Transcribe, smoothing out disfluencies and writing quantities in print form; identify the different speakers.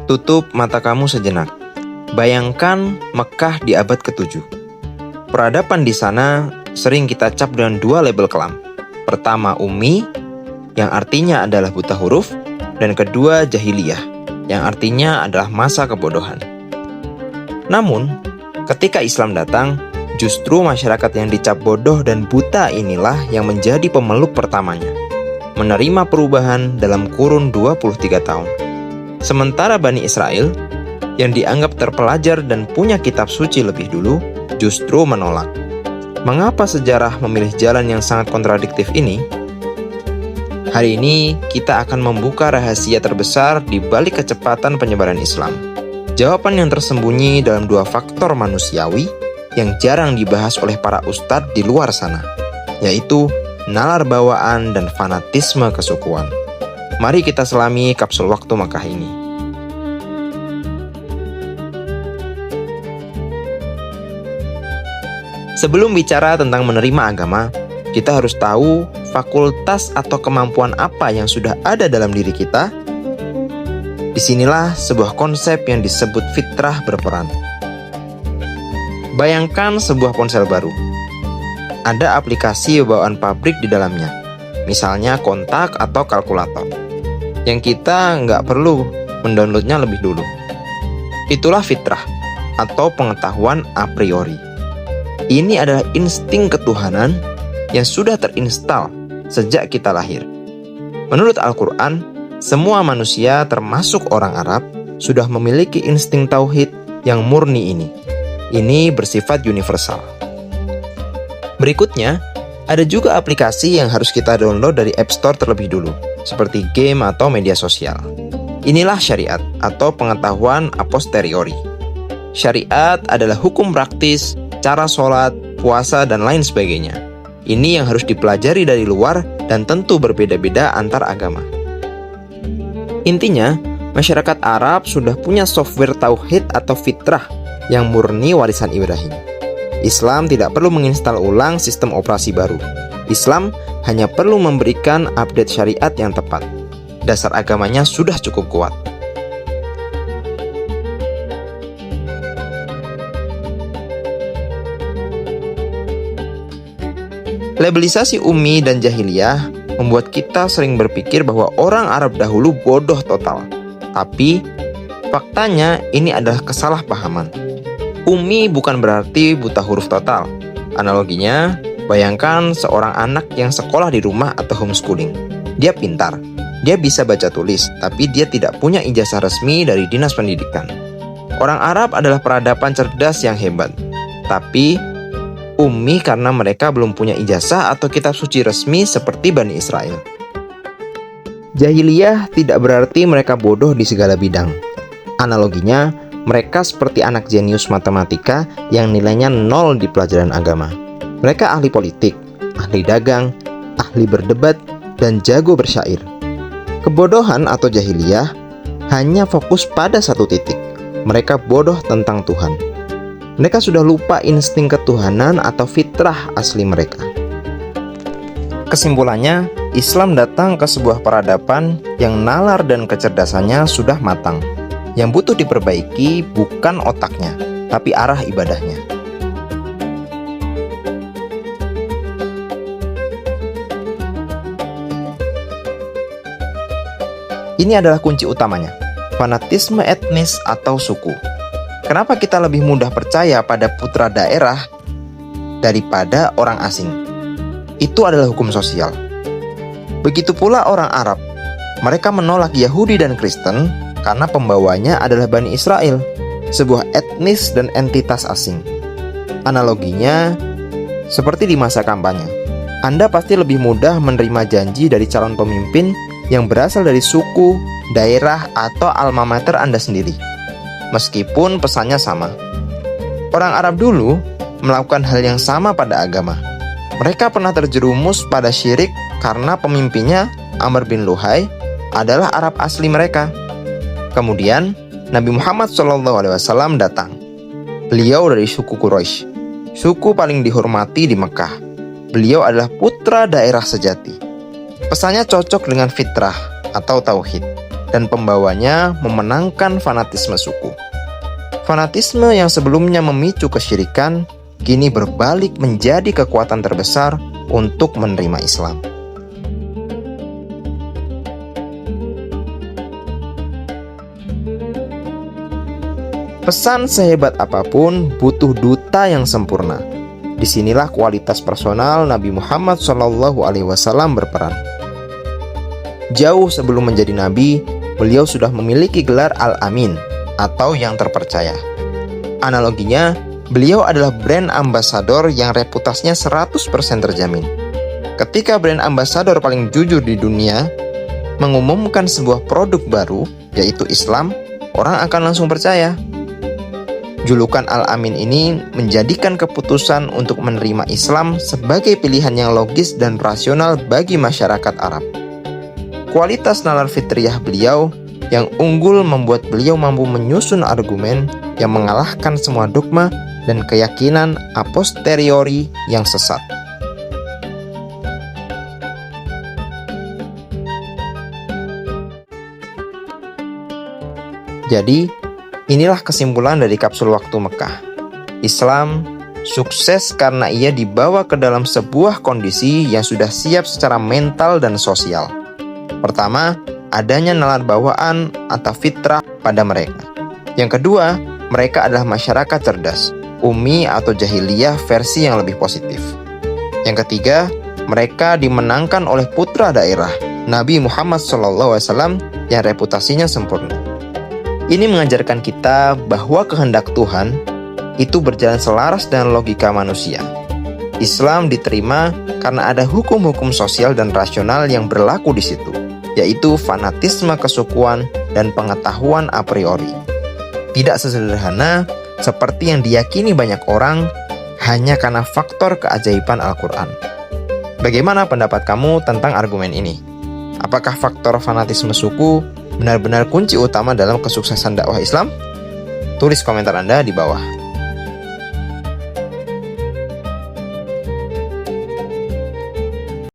Speaker 1: Tutup mata kamu sejenak. Bayangkan Mekah di abad ke-7. Peradaban di sana sering kita cap dengan dua label kelam. Pertama ummi, yang artinya adalah buta huruf, dan kedua jahiliyah, yang artinya adalah masa kebodohan. Namun, ketika Islam datang, justru masyarakat yang dicap bodoh dan buta inilah yang menjadi pemeluk pertamanya, menerima perubahan dalam kurun 23 tahun. Sementara Bani Israel, yang dianggap terpelajar dan punya kitab suci lebih dulu, justru menolak. Mengapa sejarah memilih jalan yang sangat kontradiktif ini? Hari ini kita akan membuka rahasia terbesar di balik kecepatan penyebaran Islam. Jawaban yang tersembunyi dalam dua faktor manusiawi yang jarang dibahas oleh para ustadz di luar sana, yaitu nalar bawaan dan fanatisme kesukuan. Mari kita selami kapsul waktu Makkah ini. Sebelum bicara tentang menerima agama, kita harus tahu fakultas atau kemampuan apa yang sudah ada dalam diri kita. Disinilah sebuah konsep yang disebut fitrah berperan. Bayangkan sebuah ponsel baru. Ada aplikasi bawaan pabrik di dalamnya, misalnya kontak atau kalkulator, yang kita nggak perlu mendownloadnya lebih dulu. Itulah fitrah atau pengetahuan a priori. Ini adalah insting ketuhanan yang sudah terinstal sejak kita lahir. Menurut Al-Quran, semua manusia termasuk orang Arab sudah memiliki insting tauhid yang murni ini. Ini bersifat universal. Berikutnya, ada juga aplikasi yang harus kita download dari App Store terlebih dulu, seperti game atau media sosial. Inilah syariat atau pengetahuan a posteriori. Syariat adalah hukum praktis, cara sholat, puasa, dan lain sebagainya. Ini yang harus dipelajari dari luar dan tentu berbeda-beda antar agama. Intinya, masyarakat Arab sudah punya software tauhid atau fitrah yang murni warisan Ibrahim. Islam tidak perlu menginstal ulang sistem operasi baru. Islam hanya perlu memberikan update syariat yang tepat. Dasar agamanya sudah cukup kuat. Labelisasi ummi dan jahiliyah membuat kita sering berpikir bahwa orang Arab dahulu bodoh total. Tapi, faktanya ini adalah kesalahpahaman. Ummi bukan berarti buta huruf total. Analoginya, bayangkan seorang anak yang sekolah di rumah atau homeschooling. Dia pintar, dia bisa baca tulis, tapi dia tidak punya ijazah resmi dari dinas pendidikan. Orang Arab adalah peradaban cerdas yang hebat. Tapi, ummi karena mereka belum punya ijazah atau kitab suci resmi seperti Bani Israel. Jahiliyah tidak berarti mereka bodoh di segala bidang. Analoginya, mereka seperti anak jenius matematika yang nilainya 0 di pelajaran agama. Mereka ahli politik, ahli dagang, ahli berdebat, dan jago bersyair. Kebodohan atau jahiliyah hanya fokus pada satu titik. Mereka bodoh tentang Tuhan. Mereka sudah lupa insting ketuhanan atau fitrah asli mereka. Kesimpulannya, Islam datang ke sebuah peradaban yang nalar dan kecerdasannya sudah matang. Yang butuh diperbaiki bukan otaknya, tapi arah ibadahnya. Ini adalah kunci utamanya, fanatisme etnis atau suku. Kenapa kita lebih mudah percaya pada putra daerah daripada orang asing? Itu adalah hukum sosial. Begitu pula orang Arab. Mereka menolak Yahudi dan Kristen karena pembawanya adalah Bani Israel, sebuah etnis dan entitas asing. Analoginya, seperti di masa kampanye. Anda pasti lebih mudah menerima janji dari calon pemimpin yang berasal dari suku, daerah, atau alma mater Anda sendiri, meskipun pesannya sama. Orang Arab dulu melakukan hal yang sama pada agama. Mereka pernah terjerumus pada syirik karena pemimpinnya, Amr bin Luhai, adalah Arab asli mereka. Kemudian, Nabi Muhammad SAW datang. Beliau dari suku Quraisy, suku paling dihormati di Mekah. Beliau adalah putra daerah sejati. Pesannya cocok dengan fitrah atau tauhid. dan pembawanya memenangkan fanatisme suku. Fanatisme yang sebelumnya memicu kesyirikan, kini berbalik menjadi kekuatan terbesar untuk menerima Islam. Pesan sehebat apapun butuh duta yang sempurna. Disinilah kualitas personal Nabi Muhammad SAW berperan. Jauh sebelum menjadi nabi, beliau sudah memiliki gelar Al-Amin atau yang terpercaya. Analoginya, beliau adalah brand ambassador yang reputasinya 100% terjamin. Ketika brand ambassador paling jujur di dunia mengumumkan sebuah produk baru, yaitu Islam, orang akan langsung percaya. Julukan Al-Amin ini menjadikan keputusan untuk menerima Islam sebagai pilihan yang logis dan rasional bagi masyarakat Arab. Kualitas nalar fitriyah beliau yang unggul membuat beliau mampu menyusun argumen yang mengalahkan semua dogma dan keyakinan a posteriori yang sesat. Jadi, inilah kesimpulan dari kapsul waktu Mekah. Islam sukses karena ia dibawa ke dalam sebuah kondisi yang sudah siap secara mental dan sosial. Pertama, adanya nalar bawaan atau fitrah pada mereka. Yang kedua, mereka adalah masyarakat cerdas, ummi atau jahiliyah versi yang lebih positif. Yang ketiga, mereka dimenangkan oleh putra daerah, Nabi Muhammad SAW yang reputasinya sempurna. Ini mengajarkan kita bahwa kehendak Tuhan itu berjalan selaras dengan logika manusia. Islam diterima karena ada hukum-hukum sosial dan rasional yang berlaku di situ, yaitu fanatisme kesukuan dan pengetahuan a priori. Tidak sesederhana seperti yang diyakini banyak orang hanya karena faktor keajaiban Al-Quran. Bagaimana pendapat kamu tentang argumen ini? Apakah faktor fanatisme suku benar-benar kunci utama dalam kesuksesan dakwah Islam? Tulis komentar Anda di bawah.